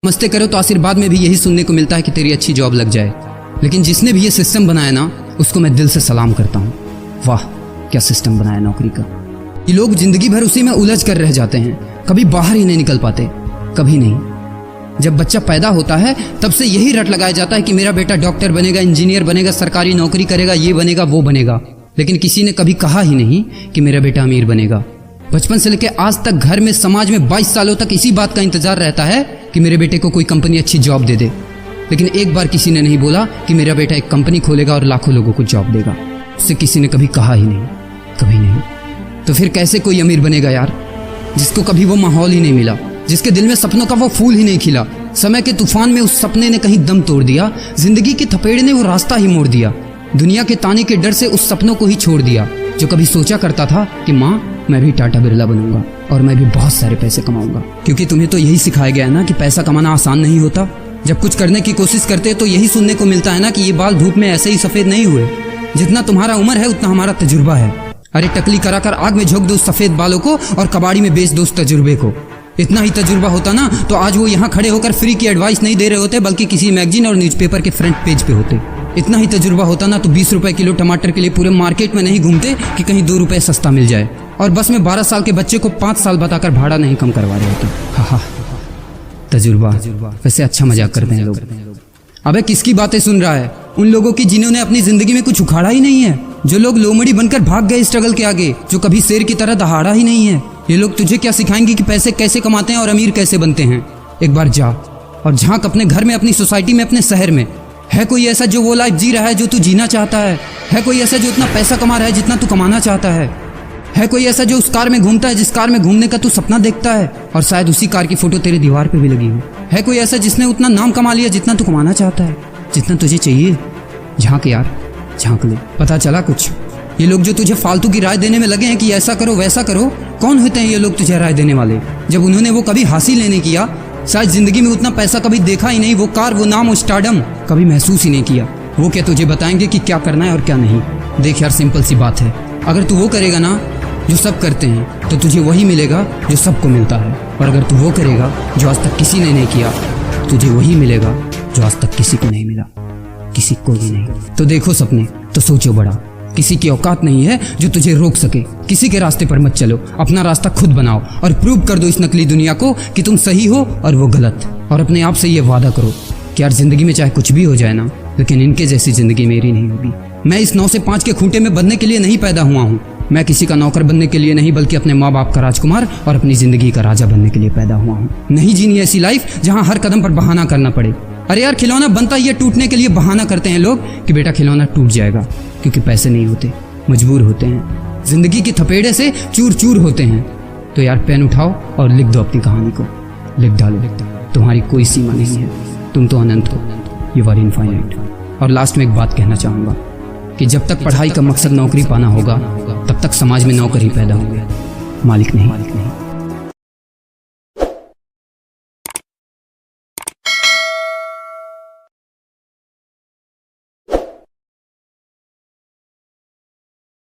मस्ते करो तो आशीर्वाद में भी यही सुनने को मिलता है कि तेरी अच्छी जॉब लग जाए। लेकिन जिसने भी ये सिस्टम बनाया ना, उसको मैं दिल से सलाम करता हूँ। वाह क्या सिस्टम बनाया नौकरी का। ये लोग जिंदगी भर उसी में उलझ कर रह जाते हैं, कभी बाहर ही नहीं निकल पाते, कभी नहीं। जब बच्चा पैदा होता है तब से यही रट लगाया जाता है कि मेरा बेटा डॉक्टर बनेगा, इंजीनियर बनेगा, सरकारी नौकरी करेगा, ये बनेगा वो बनेगा। लेकिन किसी ने कभी कहा ही नहीं कि मेरा बेटा अमीर बनेगा। बचपन से लेकर आज तक घर में, समाज में 22 सालों तक इसी बात का इंतजार रहता है कि मेरे बेटे को कोई कंपनी अच्छी जॉब दे दे। लेकिन एक बार किसी ने नहीं बोला कि मेरा बेटा एक कंपनी खोलेगा और लाखों लोगों को जॉब देगा। उससे किसी ने कभी कहा ही नहीं, कभी नहीं। तो फिर कैसे कोई अमीर बनेगा यार, जिसको कभी वो माहौल ही नहीं मिला, जिसके दिल में सपनों का वो फूल ही नहीं खिला। समय के तूफान में उस सपने ने कहीं दम तोड़ दिया, जिंदगी के थपेड़े ने वो रास्ता ही मोड़ दिया, दुनिया के ताने के डर से उस सपनों को ही छोड़ दिया। जो कभी सोचा करता था कि माँ मैं भी टाटा बिरला बनूंगा और मैं भी बहुत सारे पैसे कमाऊंगा। क्योंकि तुम्हें तो यही सिखाया गया है ना कि पैसा कमाना आसान नहीं होता। जब कुछ करने की कोशिश करते तो यही सुनने को मिलता है ना कि ये बाल धूप में ऐसे ही सफेद नहीं हुए, जितना तुम्हारा उम्र है उतना हमारा तजुर्बा है। अरे टकली कराकर आग में झोंक दो उस सफेद बालों को और कबाड़ी में बेच दो उस तजुर्बे को। इतना ही तजुर्बा होता ना तो आज वो यहाँ खड़े होकर फ्री की एडवाइस नहीं दे रहे होते, बल्कि किसी मैगजीन और न्यूज़पेपर के फ्रंट पेज पे होते। इतना ही तजुर्बा होता ना तो 20 रुपए किलो टमाटर के लिए पूरे मार्केट में नहीं घूमते कि कहीं 2 रुपए सस्ता मिल जाए, और बस में 12 साल के बच्चे को 5 साल बताकर भाड़ा नहीं कम करवा रहे होते। हा तजुर्बा। वैसे अच्छा मजाक करते हैं लोग। अबे किसकी बातें सुन रहा है? उन लोगों की जिन्होंने अपनी जिंदगी में कुछ उखाड़ा ही नहीं है, जो लोग लोमड़ी बनकर भाग गए स्ट्रगल के आगे, जो कभी शेर की तरह दहाड़ा ही नहीं है। ये लोग तुझे क्या सिखाएंगे कि पैसे कैसे कमाते हैं और अमीर कैसे बनते हैं। एक बार जा और झांक अपने घर में, अपनी सोसाइटी में, अपने शहर में। है कोई ऐसा जो वो लाइफ जी रहा है जो तू जीना चाहता है? है कोई ऐसा जो उतना पैसा कमा रहा है जितना तू कमाना चाहता है? है कोई ऐसा जो उस कार में घूमता है जिस कार में घूमने का तू सपना देखता है, और शायद उसी कार की फोटो तेरे दीवार पे भी लगी हो? है कोई ऐसा जिसने उतना नाम कमा लिया जितना तू कमाना चाहता है, जितना तुझे चाहिए? झांक यार, झांक ले, पता चला कुछ। ये लोग जो तुझे फालतू की राय देने में लगे हैं कि ऐसा करो वैसा करो, कौन होते हैं ये लोग तुझे राय देने वाले, जब उन्होंने वो कभी हासिल ही नहीं किया? शायद जिंदगी में उतना पैसा कभी देखा ही नहीं, वो कार, वो नाम, वो स्टारडम कभी महसूस ही नहीं किया। वो क्या तुझे बताएंगे कि क्या करना है और क्या नहीं? देख यार, सिंपल सी बात है, अगर तू वो करेगा ना जो सब करते हैं तो तुझे वही मिलेगा जो सबको मिलता है, और अगर तू वो करेगा जो आज तक किसी ने नहीं किया, तुझे वही मिलेगा जो आज तक किसी को नहीं मिला, किसी को भी नहीं। तो देखो सपने तो सोचो बड़ा, किसी की औकात नहीं है जो तुझे रोक सके। किसी के रास्ते पर मत चलो, अपना रास्ता खुद बनाओ और प्रूव कर दो इस नकली दुनिया को कि तुम सही हो और वो गलत। और अपने आप से ये वादा करो कि यार जिंदगी में चाहे कुछ भी हो जाए ना, लेकिन इनके जैसी जिंदगी मेरी नहीं होगी। मैं इस 9 से 5 के खूंटे में बंधने के लिए नहीं पैदा हुआ हूँ। मैं किसी का नौकर बनने के लिए नहीं, बल्कि अपने माँ बाप का राजकुमार और अपनी जिंदगी का राजा बनने के लिए पैदा हुआ हूँ। नहीं जीनी ऐसी लाइफ जहाँ हर कदम पर बहाना करना पड़े। अरे यार, खिलौना बनता ही है टूटने के लिए, बहाना करते हैं लोग कि बेटा खिलौना टूट जाएगा, क्योंकि पैसे नहीं होते, मजबूर होते हैं, जिंदगी की थपेड़े से चूर चूर होते हैं। तो यार पेन उठाओ और लिख दो अपनी कहानी को, लिख डालो। तुम्हारी कोई सीमा नहीं है, तुम तो अनंत हो, यू आर इनफाइनाइट। और लास्ट में एक बात कहना चाहूँगा कि जब तक पढ़ाई का मकसद नौकरी पाना होगा, तब तक समाज में नौकर ही पैदा होंगे, मालिक नहीं।